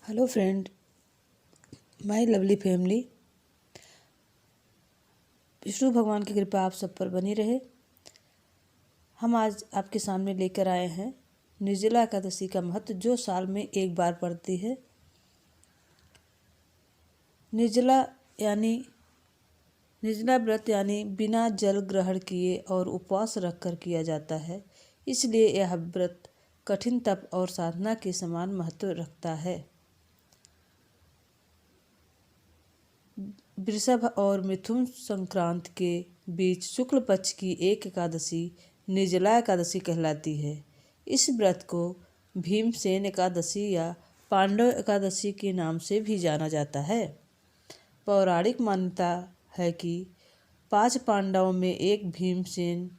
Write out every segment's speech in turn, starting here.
Hello friend, my lovely family. Vishnu भगवान की कृपा आप सब पर बनी रहे। हम आज आपके सामने लेकर आए हैं निर्जला एकादशी का महत्व, जो साल में एक बार पड़ती है। निर्जला व्रत यानी बिना जल ग्रहण किए और उपवास रखकर किया जाता है। इसलिए यह व्रत कठिन तप और साधना के समान महत्व रखता है। वृषभ और मिथुन संक्रांत के बीच शुक्ल पक्ष की एक एकादशी निर्जला एकादशी कहलाती है। इस व्रत को भीमसेन एकादशी या पांडव एकादशी के नाम से भी जाना जाता है। पौराणिक मान्यता है कि 5 पांडवों में एक भीमसेन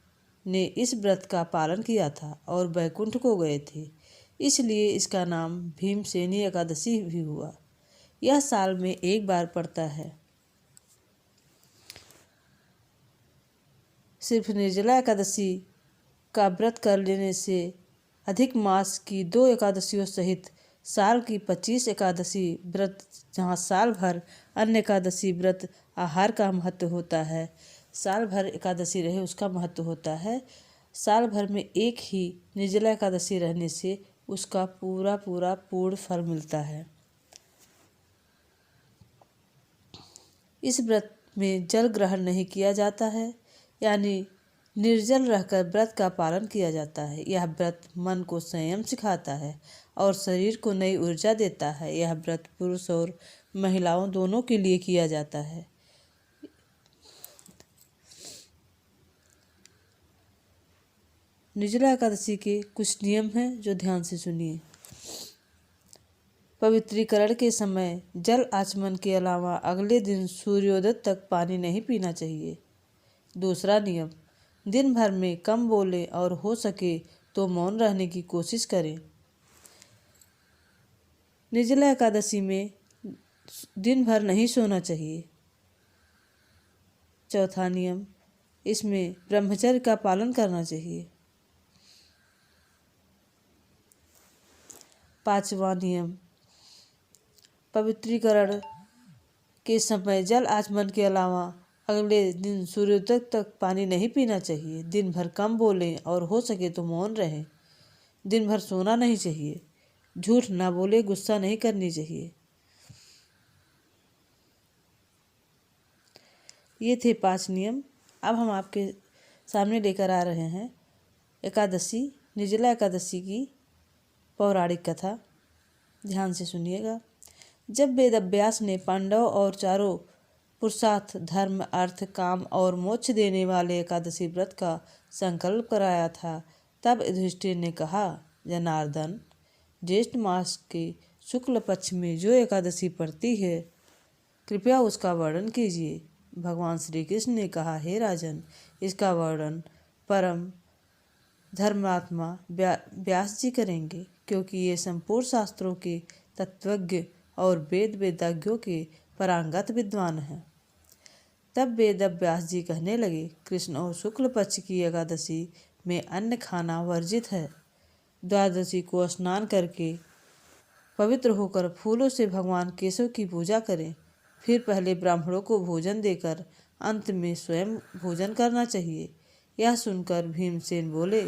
ने इस व्रत का पालन किया था और वैकुंठ को गए थे, इसलिए इसका नाम भीमसेनी एकादशी भी हुआ। यह साल में एक बार पड़ता है। सिर्फ निर्जला एकादशी का व्रत कर लेने से अधिक मास की 2 एकादशियों सहित साल की 25 एकादशी व्रत, जहाँ साल भर अन्य एकादशी व्रत आहार का महत्व होता है, साल भर एकादशी रहे उसका महत्व होता है। साल भर में एक ही निर्जला एकादशी रहने से उसका पूर्ण फल मिलता है। इस व्रत में जल ग्रहण नहीं किया जाता है, यानी निर्जल रहकर व्रत का पालन किया जाता है। यह व्रत मन को संयम सिखाता है और शरीर को नई ऊर्जा देता है। यह व्रत पुरुष और महिलाओं दोनों के लिए किया जाता है। निर्जला एकादशी के कुछ नियम हैं जो ध्यान से सुनिए। पवित्रीकरण के समय जल आचमन के अलावा अगले दिन सूर्योदय तक पानी नहीं पीना चाहिए। दूसरा नियम, दिन भर में कम बोलें और हो सके तो मौन रहने की कोशिश करें। निर्जला एकादशी में दिन भर नहीं सोना चाहिए। चौथा नियम, इसमें ब्रह्मचर्य का पालन करना चाहिए। 5वां नियम, पवित्रीकरण के समय जल आचमन के अलावा अगले दिन सूर्योदय तक पानी नहीं पीना चाहिए। दिन भर कम बोलें और हो सके तो मौन रहें। दिन भर सोना नहीं चाहिए। झूठ ना बोले, गुस्सा नहीं करनी चाहिए। ये थे 5 नियम। अब हम आपके सामने लेकर आ रहे हैं निर्जला एकादशी की पौराणिक कथा। ध्यान से सुनिएगा। जब वेदव्यास ने पांडव और चारों पुरुषार्थ, धर्म, अर्थ, काम और मोक्ष देने वाले एकादशी व्रत का संकल्प कराया था, तब युधिष्ठिर ने कहा, जनार्दन, ज्येष्ठ मास के शुक्ल पक्ष में जो एकादशी पड़ती है, कृपया उसका वर्णन कीजिए। भगवान श्री कृष्ण ने कहा, हे राजन, इसका वर्णन परम धर्मात्मा व्यास जी करेंगे, क्योंकि ये संपूर्ण शास्त्रों के तत्वज्ञ और वेद वेदाज्ञों के पारंगत विद्वान हैं। तब वेद व्यास जी कहने लगे, कृष्ण और शुक्ल पक्ष की एकादशी में अन्न खाना वर्जित है। द्वादशी को स्नान करके पवित्र होकर फूलों से भगवान केशव की पूजा करें। फिर पहले ब्राह्मणों को भोजन देकर अंत में स्वयं भोजन करना चाहिए। यह सुनकर भीमसेन बोले,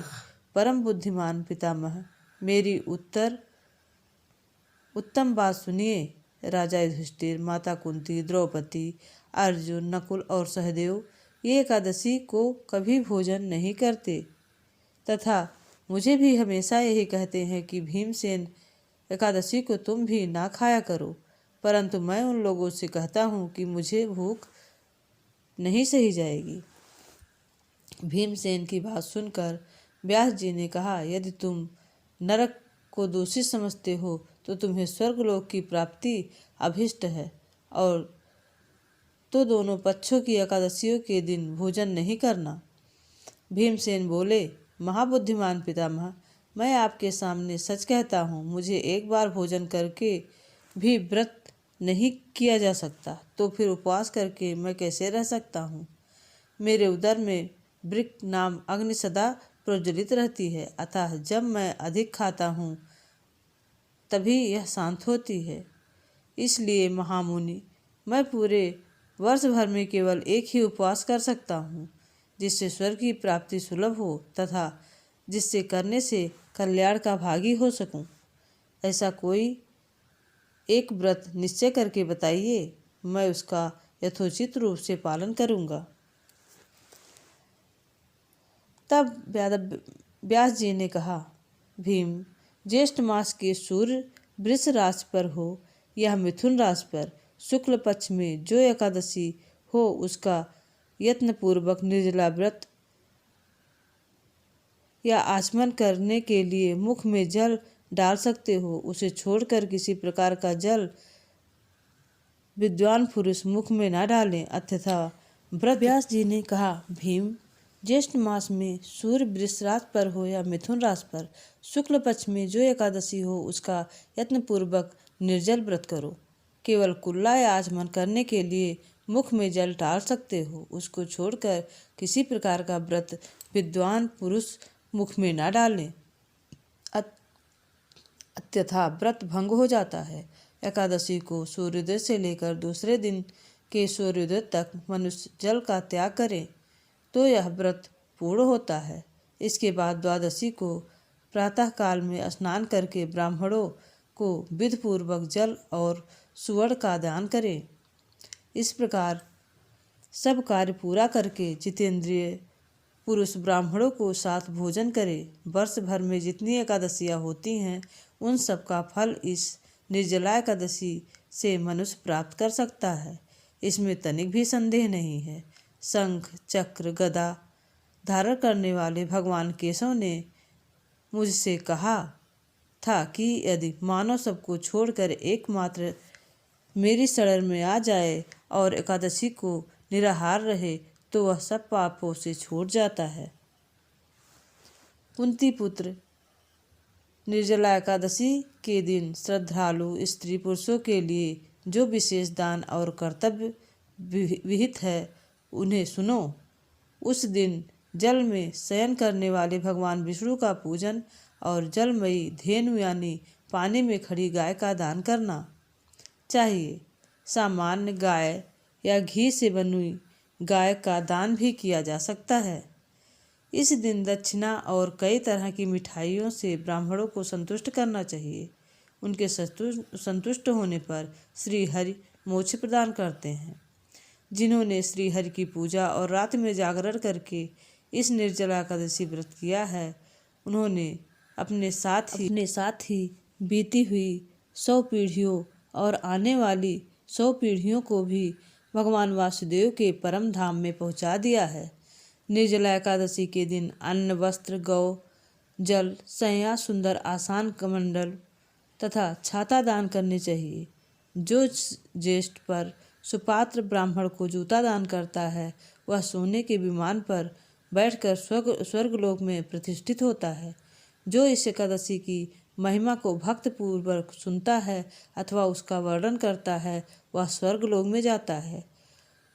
परम बुद्धिमान पितामह, मेरी उत्तम बात सुनिए। राजा युधिष्ठिर, माता कुंती, द्रौपदी, अर्जुन, नकुल और सहदेव ये एकादशी को कभी भोजन नहीं करते तथा मुझे भी हमेशा यही कहते हैं कि भीमसेन एकादशी को तुम भी ना खाया करो, परंतु मैं उन लोगों से कहता हूँ कि मुझे भूख नहीं सही जाएगी। भीमसेन की बात सुनकर व्यास जी ने कहा, यदि तुम नरक को दूषित समझते हो तो तुम्हें स्वर्गलोक की प्राप्ति अभिष्ट है, और तो दोनों पक्षों की एकादशियों के दिन भोजन नहीं करना। भीमसेन बोले, महाबुद्धिमान पितामह, मैं आपके सामने सच कहता हूँ, मुझे एक बार भोजन करके भी व्रत नहीं किया जा सकता, तो फिर उपवास करके मैं कैसे रह सकता हूँ। मेरे उदर में वृक्क नाम अग्नि सदा प्रज्वलित रहती है, अतः जब मैं अधिक खाता हूँ तभी यह शांत होती है। इसलिए महामुनि, मैं पूरे वर्ष भर में केवल एक ही उपवास कर सकता हूँ, जिससे स्वर्ग की प्राप्ति सुलभ हो तथा जिससे करने से कल्याण का भागी हो सकूं। ऐसा कोई एक व्रत निश्चय करके बताइए, मैं उसका यथोचित रूप से पालन करूँगा। तब व्यास जी ने कहा, भीम, ज्येष्ठ मास के सूर्य वृष राशि पर हो या मिथुन राशि पर शुक्ल पक्ष में जो एकादशी हो, उसका यत्नपूर्वक निर्जला व्रत या आचमन करने के लिए मुख में जल डाल सकते हो। उसे छोड़कर किसी प्रकार का जल विद्वान पुरुष मुख में न डालें। अथवा व्रत। व्यास जी ने कहा, भीम, ज्येष्ठ मास में सूर्य वृष राशि पर हो या मिथुन राशि पर शुक्ल पक्ष में जो एकादशी हो, उसका यत्नपूर्वक निर्जल व्रत करो। केवल कुल्ला या आचमन करने के लिए मुख में जल डाल सकते हो। उसको छोड़कर किसी प्रकार का व्रत विद्वान पुरुष मुख में न डालें, अन्यथा व्रत भंग हो जाता है। एकादशी को सूर्योदय से लेकर दूसरे दिन के सूर्योदय तक मनुष्य जल का त्याग करे तो यह व्रत पूर्ण होता है। इसके बाद द्वादशी को प्रातः काल में स्नान करके ब्राह्मणों को विधिपूर्वक जल और सुवर्ण का दान करें। इस प्रकार सब कार्य पूरा करके जितेंद्रिय पुरुष ब्राह्मणों को साथ भोजन करे। वर्ष भर में जितनी एकादशियाँ होती हैं, उन सब का फल इस निर्जला एकादशी से मनुष्य प्राप्त कर सकता है। इसमें तनिक भी संदेह नहीं है। शंख चक्र गदा धारण करने वाले भगवान केशव ने मुझसे कहा था कि यदि मानव सबको छोड़कर एकमात्र मेरी शरण में आ जाए और एकादशी को निराहार रहे तो वह सब पापों से छूट जाता है। कुंती पुत्र, निर्जला एकादशी के दिन श्रद्धालु स्त्री पुरुषों के लिए जो विशेष दान और कर्तव्य विहित है, उन्हें सुनो। उस दिन जल में शयन करने वाले भगवान विष्णु का पूजन और जलमयी धेनु यानी पानी में खड़ी गाय का दान करना चाहिए। सामान्य गाय या घी से बनी गाय का दान भी किया जा सकता है। इस दिन दक्षिणा और कई तरह की मिठाइयों से ब्राह्मणों को संतुष्ट करना चाहिए। उनके संतुष्ट होने पर श्री हरि मोक्ष प्रदान करते हैं। जिन्होंने श्री हरि की पूजा और रात में जागरण करके इस निर्जला एकादशी व्रत किया है, उन्होंने अपने साथ ही बीती हुई 100 पीढ़ियों और आने वाली 100 पीढ़ियों को भी भगवान वासुदेव के परम धाम में पहुंचा दिया है। निर्जला एकादशी के दिन अन्न, वस्त्र, गौ, जल, सैया, सुंदर आसान कमंडल तथा छाता दान करने चाहिए। जो ज्येष्ठ पर सुपात्र ब्राह्मण को जूता दान करता है, वह सोने के विमान पर बैठकर स्वर्गलोक में प्रतिष्ठित होता है। जो इस एकादशी की महिमा को भक्तपूर्वक सुनता है अथवा उसका वर्णन करता है, वह स्वर्गलोक में जाता है।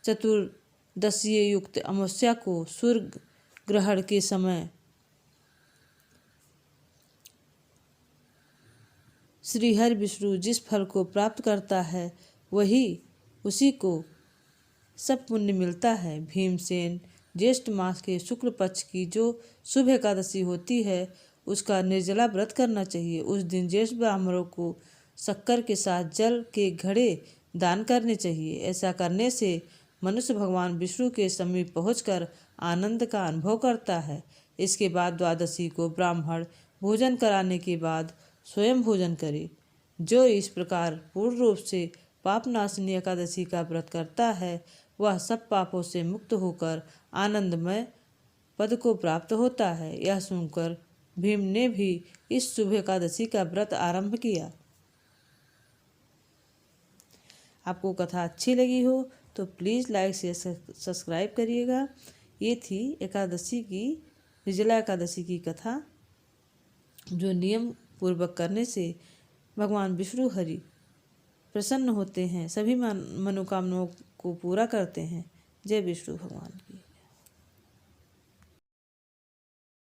चतुर्दशीय युक्त अमावस्या को सूर्य ग्रहण के समय श्रीहरि विष्णु जिस फल को प्राप्त करता है, उसी को सब पुण्य मिलता है। भीमसेन, ज्येष्ठ मास के शुक्ल पक्ष की जो शुभ एकादशी होती है, उसका निर्जला व्रत करना चाहिए। उस दिन ज्येष्ठ ब्राह्मणों को शक्कर के साथ जल के घड़े दान करने चाहिए। ऐसा करने से मनुष्य भगवान विष्णु के समीप पहुंचकर आनंद का अनुभव करता है। इसके बाद द्वादशी को ब्राह्मण भोजन कराने के बाद स्वयं भोजन करे। जो इस प्रकार पूर्ण रूप से पापनाशनी एकादशी का व्रत करता है, वह सब पापों से मुक्त होकर आनंदमय पद को प्राप्त होता है। यह सुनकर भीम ने भी इस शुभ एकादशी का व्रत आरंभ किया। आपको कथा अच्छी लगी हो तो प्लीज़ लाइक शेयर सब्सक्राइब करिएगा। ये थी निर्जला एकादशी की कथा, जो नियम पूर्वक करने से भगवान विष्णु हरि प्रसन्न होते हैं, सभी मनोकामनाओं को पूरा करते हैं। जय विष्णु भगवान की।